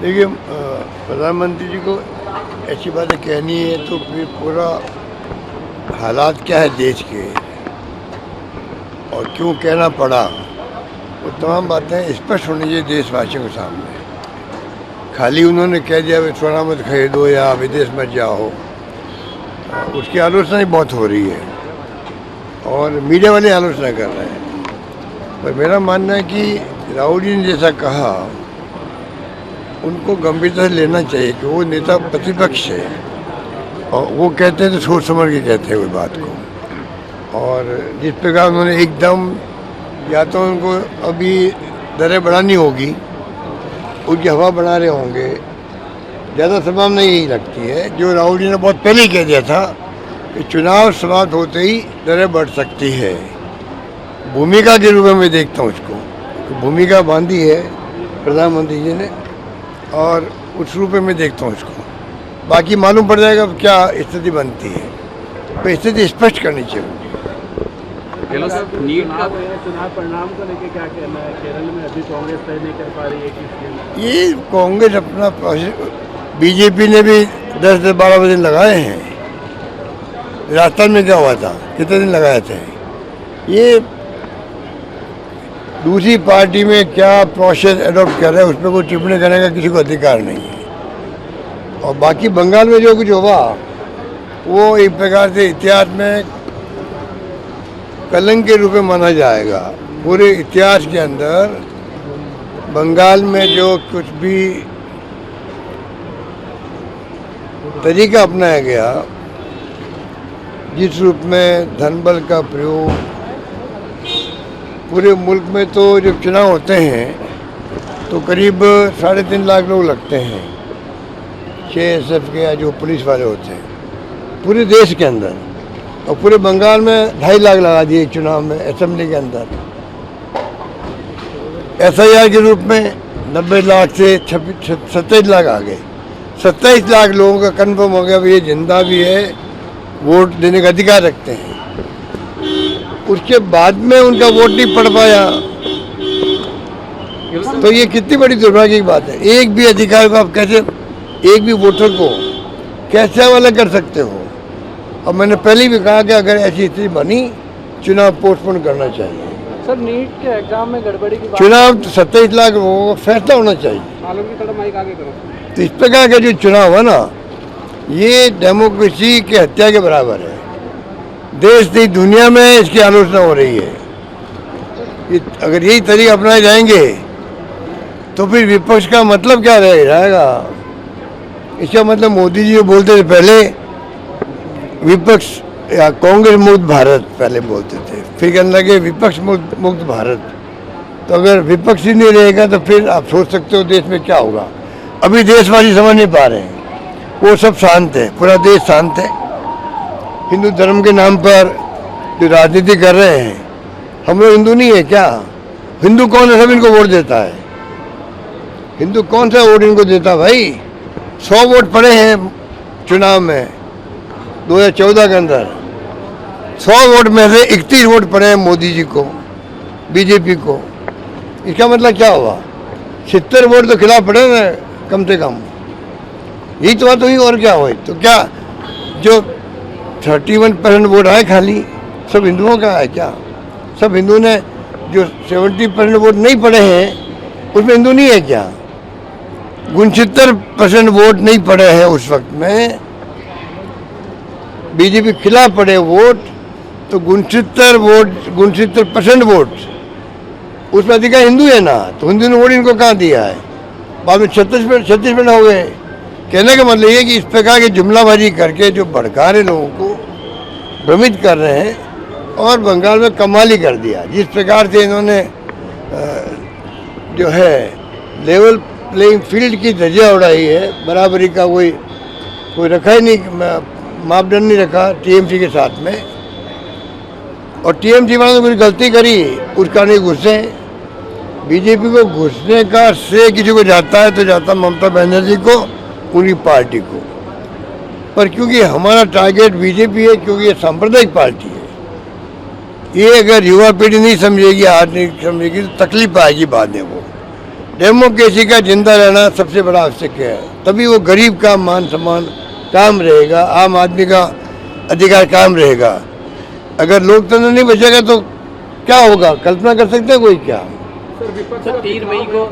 देखिए प्रधानमंत्री जी को ऐसी बातें कहनी है तो फिर पूरा हालात क्या है देश के और क्यों कहना पड़ा, वो तमाम बातें स्पष्ट होनी चाहिए देशवासियों के सामने। खाली उन्होंने कह दिया वे सोना मत खरीदो या विदेश मत जाओ, उसकी आलोचना ही बहुत हो रही है और मीडिया वाले आलोचना कर रहे हैं। पर मेरा मानना है कि राहुल जी ने जैसा कहा उनको गंभीरता से लेना चाहिए कि वो नेता प्रतिपक्ष है और वो कहते हैं तो सोच समझ के कहते हैं कोई बात को। और जिस प्रकार उन्होंने एकदम, या तो उनको अभी दरें बढ़ानी होगी, उनकी हवा बना रहे होंगे, ज़्यादा संभावना यही लगती है जो राहुल जी ने बहुत पहले ही कह दिया था कि चुनाव समाप्त होते ही दरें बढ़ सकती है। भूमिका के रूप में मैं देखता हूँ उसको, तो भूमिका बांधी है प्रधानमंत्री जी ने और उस रूप में मैं देखता हूँ उसको। बाकी मालूम पड़ जाएगा क्या स्थिति बनती है, तो स्थिति स्पष्ट करनी चाहिए। नीट का चुनाव परिणाम को लेकर क्या कहना है? केरल में अभी कांग्रेस तय नहीं कर पा रही है कि ये कांग्रेस अपना, बीजेपी ने भी 10 से 12 दिन लगाए हैं। राजस्थान में क्या हुआ था, कितने दिन लगाए थे? ये दूसरी पार्टी में क्या प्रोसेस एडॉप्ट कर रहे हैं उस पर कोई टिप्पणी करने का किसी को अधिकार नहीं है। और बाकी बंगाल में जो कुछ होगा वो एक प्रकार से इतिहास में कलंक के रूप में माना जाएगा। पूरे इतिहास के अंदर बंगाल में जो कुछ भी तरीका अपनाया गया, जिस रूप में धन बल का प्रयोग, पूरे मुल्क में तो जब चुनाव होते हैं तो करीब 3.5 लाख लोग लगते हैं, CSF के या जो पुलिस वाले होते हैं पूरे देश के अंदर। और पूरे बंगाल में 2.5 लाख लगा दिए चुनाव में, असेंबली के अंदर। SIR के रूप में 90 लाख से 27 लाख आ गए। 27 लाख लोगों का कन्फर्म हो गया ये जिंदा भी है, वोट देने का अधिकार रखते हैं। उसके बाद में उनका वोट नहीं पड़ पाया, तो ये कितनी बड़ी दुर्भाग्य की बात है। एक भी अधिकार को आप कैसे, एक भी वोटर को कैसे अलग कर सकते हो? और मैंने पहले भी कहा कि अगर ऐसी स्थिति बनी, चुनाव पोस्टपोन करना चाहिए। सर नीट के एग्जाम में गड़बड़ी की बात, चुनाव 27 लाख लोगों का फैसला होना चाहिए। आलम की थोड़ा माइक आगे करो। तो इस प्रकार का जो चुनाव है ना, ये डेमोक्रेसी की हत्या के बराबर है। देश नहीं दुनिया में इसकी आलोचना हो रही है। अगर यही तरीका अपनाए जाएंगे तो फिर विपक्ष का मतलब क्या रह जाएगा? इसका मतलब मोदी जी जो बोलते थे पहले, विपक्ष या कांग्रेस मुक्त भारत पहले बोलते थे, फिर कहने लगे विपक्ष मुक्त भारत। तो अगर विपक्ष ही नहीं रहेगा तो फिर आप सोच सकते हो देश में क्या होगा। अभी देशवासी समझ नहीं पा रहे हैं, वो सब शांत है, पूरा देश शांत है। हिंदू धर्म के नाम पर जो राजनीति कर रहे हैं, हम लोग हिंदू नहीं है क्या? हिंदू कौन है? सब इनको वोट देता है। हिंदू कौन सा वोट इनको देता भाई? 100 वोट पड़े हैं चुनाव में 2014 के अंदर। 100 वोट में से 31 वोट पड़े हैं मोदी जी को, बीजेपी को। इसका मतलब क्या हुआ? 70 वोट तो खिलाफ पड़े ना कम से कम। यही तो बात हुई, और क्या हुई? तो क्या जो 31% वोट आए खाली सब हिंदुओं का है क्या? सब हिंदू ने, जो 70% वोट नहीं पड़े हैं उसमें हिंदू नहीं है क्या? 69% वोट नहीं पड़े हैं उस वक्त में, बीजेपी खिलाफ पड़े वोट, तो 69% वोट उसमें अधिकार हिंदू है ना, तो हिंदू ने वोट इनको कहाँ दिया है? बाद में 36% हो गए। कहने का मतलब ये कि इस प्रकार की जुमलाबाजी करके जो भड़का रहे लोगों को, भ्रमित कर रहे हैं, और बंगाल में कमाल ही कर दिया। जिस प्रकार से इन्होंने जो है लेवल प्लेइंग फील्ड की धज्जियां उड़ाई है, बराबरी का कोई रखा ही नहीं, मापदंड नहीं रखा TMC के साथ में। और TMC वालों ने कोई गलती करी, उसका नहीं घुसे। बीजेपी को घुसने का श्रेय किसी को जाता है तो जाता ममता बनर्जी को, उनकी पार्टी को। पर क्योंकि हमारा टारगेट बीजेपी है, क्योंकि ये सांप्रदायिक पार्टी है, ये अगर युवा पीढ़ी नहीं समझेगी, आज नहीं समझेगी, तो तकलीफ आएगी बाद में। वो डेमोक्रेसी का जिंदा रहना सबसे बड़ा आवश्यक है, तभी वो गरीब का मान सम्मान काम रहेगा, आम आदमी का अधिकार काम रहेगा। अगर लोकतंत्र नहीं बचेगा तो क्या होगा, कल्पना कर सकते हैं कोई क्या? सर विपक्ष का 3 मई को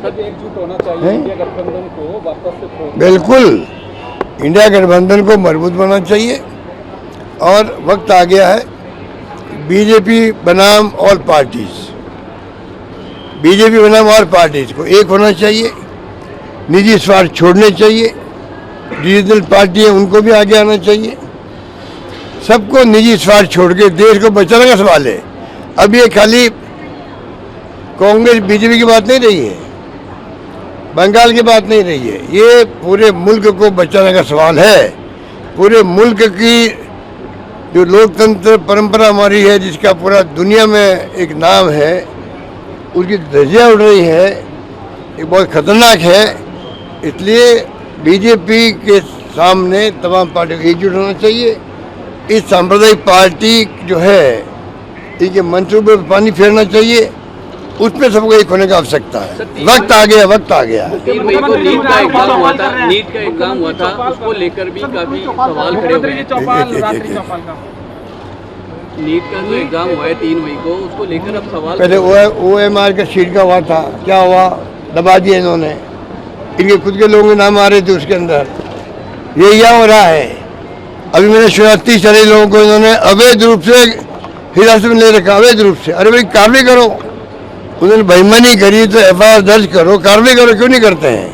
सब एकजुट होना चाहिए, इंडिया गठबंधन को वापस से खोलना। बिल्कुल, इंडिया गठबंधन को मजबूत बनाना चाहिए और वक्त आ गया है बीजेपी बनाम ऑल पार्टीज, बीजेपी बनाम ऑल पार्टीज को एक होना चाहिए, निजी स्वार्थ छोड़ने चाहिए, रीजनल पार्टी है उनको भी आगे आना चाहिए, सबको निजी स्वार्थ छोड़ के देश को बचाने का सवाल है। अब ये खाली कांग्रेस बीजेपी की बात नहीं रही है, बंगाल की बात नहीं रही है, ये पूरे मुल्क को बचाने का सवाल है। पूरे मुल्क की जो लोकतंत्र परंपरा हमारी है, जिसका पूरा दुनिया में एक नाम है, उसकी धज्जियां उड़ रही है, ये बहुत खतरनाक है। इसलिए बीजेपी के सामने तमाम पार्टियों को एकजुट होना चाहिए। इस सांप्रदायिक पार्टी जो है, इनके मंसूबे पर पानी फेरना चाहिए, उसमें सबको एक होने की आवश्यकता है। वक्त आ गया, वक्त आ गया। 3 मई को नीट का एग्जाम हुआ था, नीट का एग्जाम हुआ था, उसको लेकर भी काफी सवाल खड़े हुए हैं। नीट का जो एग्जाम हुआ है 3 मई को, उसको लेकर अब सवाल पहले OMR का सीट का हुआ था, क्या हुआ, दबा दिया इन्होंने, इनके खुद के लोगों के नाम आ रहे थे उसके अंदर, ये क्या हो रहा है। अभी मैंने सुना 30 सारे लोगों को इन्होंने अवैध रूप से हिरासत में ले रखा, अवैध रूप से। अरे भाई कार्रवाई करो, उन्होंने बेईमानी करी तो FIR दर्ज करो, कार्रवाई करो, क्यों नहीं करते हैं?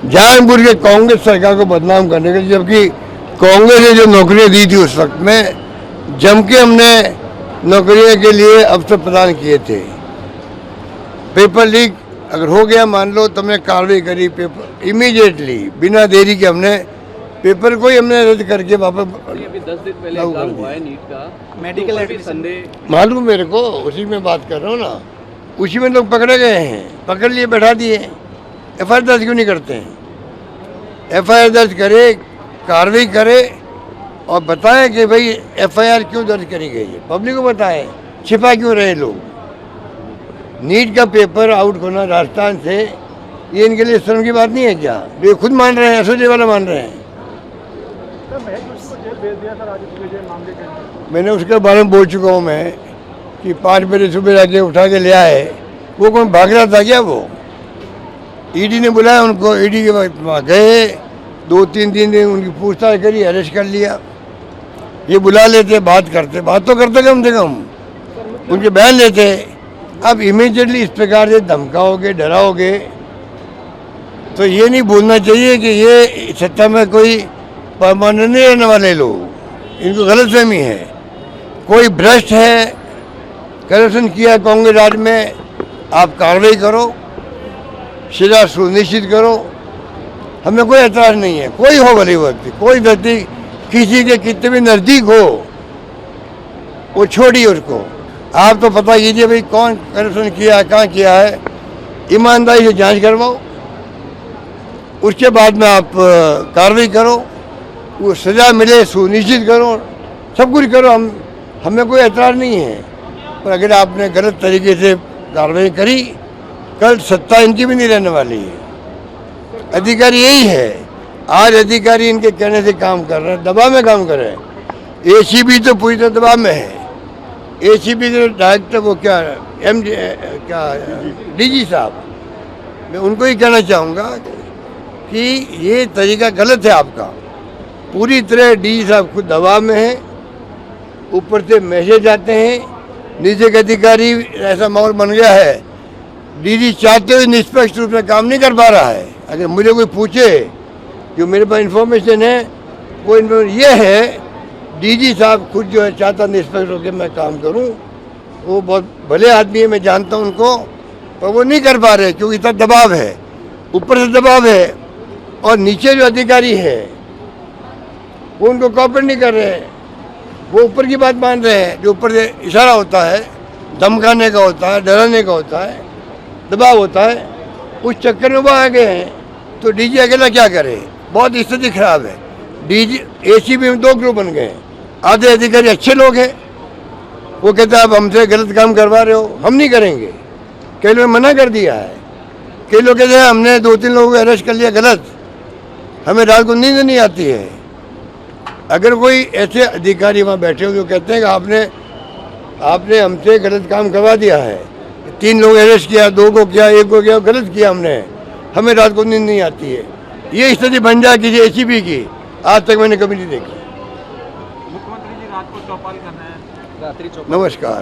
जानबूझ के कांग्रेस सरकार को बदनाम करने के लिए, जबकि कांग्रेस ने जो नौकरियां दी थी उस वक्त में जम के हमने नौकरियों के लिए अवसर प्रदान किए थे। पेपर लीक अगर हो गया मान लो तो हमने कार्रवाई करी, पेपर इमीडिएटली बिना देरी के हमने पेपर को ही हमने रद्द करके वापस। अभी 10 दिन पहले एग्जाम हुआ है नीट का, मेडिकल भी संदेह मालूम मेरे को, उसी में बात कर रहा हूँ ना, उसी में लोग पकड़े गए हैं, पकड़ लिए बैठा दिए। FIR दर्ज क्यों नहीं करते हैं? FIR दर्ज करे, कार्रवाई करे और बताएं कि भाई FIR क्यों दर्ज करी गई है, पब्लिक को बताएं, छिपा क्यों रहे लोग। नीट का पेपर आउट होना राजस्थान से, ये इनके लिए शर्म की बात नहीं है क्या? ये खुद मान रहे हैं, SOJ वाला मान रहे हैं। मैंने उसके बारे में बोल चुका हूँ मैं कि 5 बजे सुबह जाके उठा के ले आए, वो कौन भाग रहा था क्या? वो ED ने बुलाया उनको, ED के वहाँ गए, 2-3 दिन उनकी पूछताछ करी, अरेस्ट कर लिया। ये बुला लेते, बात करते, बात तो करते कम से कम, उनके बयान लेते। अब इमीडिएटली इस प्रकार से धमकाओगे, डराओगे, तो ये नहीं भूलना चाहिए कि ये सत्ता में कोई परमानेंट नहीं रहने वाले लोग, इनको गलतफहमी है। कोई भ्रष्ट है, करप्शन किया कांग्रेस राज में, आप कार्रवाई करो, सजा सुनिश्चित करो, हमें कोई एतराज नहीं है। कोई हो भले व्यक्ति, कोई व्यक्ति किसी के कितने भी नज़दीक हो, वो छोड़िए उसको। आप तो पता कीजिए भाई कौन करप्शन किया, कहाँ किया है, ईमानदारी से जांच करवाओ, उसके बाद में आप कार्रवाई करो, वो सज़ा मिले सुनिश्चित करो, सब कुछ करो, हमें कोई एतराज़ नहीं है। पर अगर आपने गलत तरीके से कार्रवाई करी, कल सत्ता इनकी भी नहीं रहने वाली है। अधिकारी यही है, आज अधिकारी इनके कहने से काम कर रहे हैं, दबाव में काम कर रहे हैं। ACB तो पूरी तरह दबाव में है। ACB के डायरेक्टर वो क्या DG साहब, मैं उनको ही कहना चाहूँगा कि ये तरीका गलत है आपका। पूरी तरह DG साहब खुद दबाव में है, ऊपर से मैसेज आते हैं, नीचे के अधिकारी, ऐसा माहौल बन गया है। DG चाहते हुए निष्पक्ष रूप से काम नहीं कर पा रहा है। अगर मुझे कोई पूछे, जो मेरे पास इन्फॉर्मेशन है, वो इन्फॉर्मेशन ये है, DG साहब खुद जो है चाहता निष्पक्ष होकर मैं काम करूं। वो बहुत भले आदमी है, मैं जानता हूं उनको, पर वो नहीं कर पा रहे क्योंकि इतना दबाव है, ऊपर से दबाव है, और नीचे जो अधिकारी है वो उनको कॉपरेट नहीं कर रहे हैं। वो ऊपर की बात मान रहे हैं, जो ऊपर से इशारा होता है, धमकाने का होता है, डराने का होता है, दबाव होता है, उस चक्कर में वो आ गए हैं। तो DG अकेला क्या करे? बहुत स्थिति खराब है। DG ACB में 2 ग्रुप बन गए। आधे अधिकारी अच्छे लोग हैं, वो कहते हैं आप हमसे गलत काम करवा रहे हो, हम नहीं करेंगे, कई लोग मना कर दिया है। कई लोग कहते हैं हमने 2-3 लोगों को अरेस्ट कर लिया, गलत। हमें रात को नींद नहीं आती है। अगर कोई ऐसे अधिकारी वहाँ बैठे हो जो कहते हैं कि आपने हमसे गलत काम करवा दिया है, 3 लोग अरेस्ट किया, 2 को किया, 1 को किया, गलत किया हमने, हमें रात को नींद नहीं आती है। ये स्थिति बन जाए किसी एसीपी की, आज तक मैंने कभी नहीं देखी। मुख्यमंत्री जी रात को चौपाल कर रहे हैं, रात्रि चौपाल। नमस्कार।